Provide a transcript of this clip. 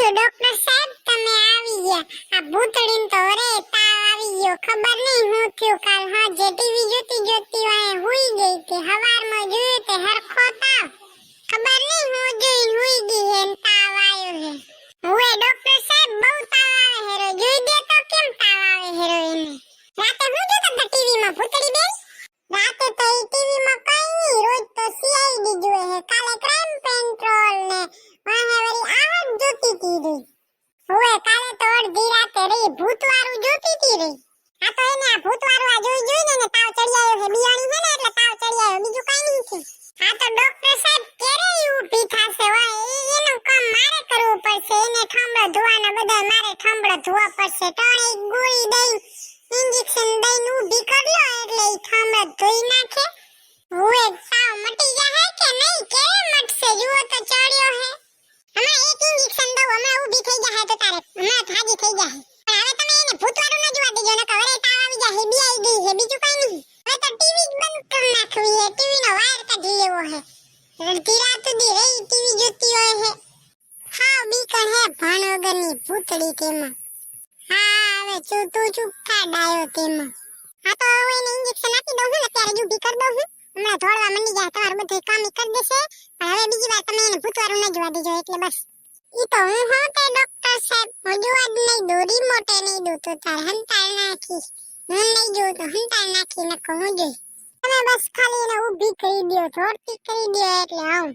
થયું ડોક્ટર સાહેબ, તમે આવી ગયા? આ ભૂતડીને તો રે તાવ આવી ગયો, ખબર નહીં હું થયું. કાલ હા જે ટીવી જોતી જોતી વાય હુઈ ગઈ તે હવારમાં જોયું તે હરખો તાવ, ખબર નહીં હું જોઈને હુઈ ગઈ હે ને તાવ આવ્યો હે. હુએ ડોક્ટર સાહેબ બહુ તાવ આવે હેરો, જોઈ દે તો કેમ તાવ આવે હેરો એને. રાતે હું જોતા હતા ટીવીમાં ભૂતડી બેન? રાતે તો ઈ ટીવીમાં કઈ નહીં, રોજ તો સીઆઈડી જોવે હે, કાલે ક્રાઇમ પેટ્રોલ ને વાહે વળી આવા જ જોતી તી રહી. હુએ કાલે તો અડધી રાતે રહી ભૂતવાળું જોતી તી રહી. આ તો એને આ ભૂતવાળું આ જોઈને ને તાવ ચડી આવ્યો હે, બિયાણી હે ને એટલે તાવ ચડી આવ્યો, બીજું કઈ નહીં છે. આ તો ડોક્ટર સાહેબ કેરે ઊભી થાશે, હોય એનું કામ મારે કરવું પડશે, એને ઠામડો ધોવાના બધા મારે ઠામડો ધોવા પડશે. તો એક ગોળી દઈ ઇન્જેક્શન દઈને ઊભી કરી લો એટલે ઈ ઠામડો ધોઈ નાખે. હુએ તાવ મટી જાહે કે નહીં? કેરે મટશે? જુઓ તો ચડ્યો હે. હમણાં એક ઇન્જેક્શન દઉં, હમણાં ઊભી થઈ જાહે તો તારે હમણાં થાજી થઈ જાહે. પણ હવે તમે એને ભૂતવાળું ન જોવા દેજો, નકર હવે તાવ આવી જાહે, બિયાઈ ગઈ હે, બીજું કઈ નહીં. હવે તો ટીવી જ બંધ કરી નાખવી હે, ટીવી નો વાયર કાઢી લેવો હે. ધીરા સુધી રહી ટીવી જોતી હોય હે. હાવ બીકણ હે ભાન વગરની ભૂતડી તેમાં. હા હવે તું ચૂપકા ડાયો તેમાં. હા તો હું એને ઇન્જેક્શન આપી દઉં હું, અત્યારે જ ઊભી કરી દઉં હું, હમણાં ધોળવા મંડી જાય, તમારું બધું કામ કરી દેશે. પણ હવે બીજી વાર તમે એને ભૂતવાળું ન જોવા દેજો, એટલે બસ. ઈ તો હું હોઉં તે ડોક્ટર સાહેબ હું જોવા જ નહીં દઉં, રિમોટે નહીં દઉં, તો તાર હંતાળ નાખી. હું નહીં જોઉં તો હંતાળ નાખી નકો હું જોઈ. તમે બસ ખાલી એને ઊભી કરી દો, ધોળતી કરી દો એટલે આવું.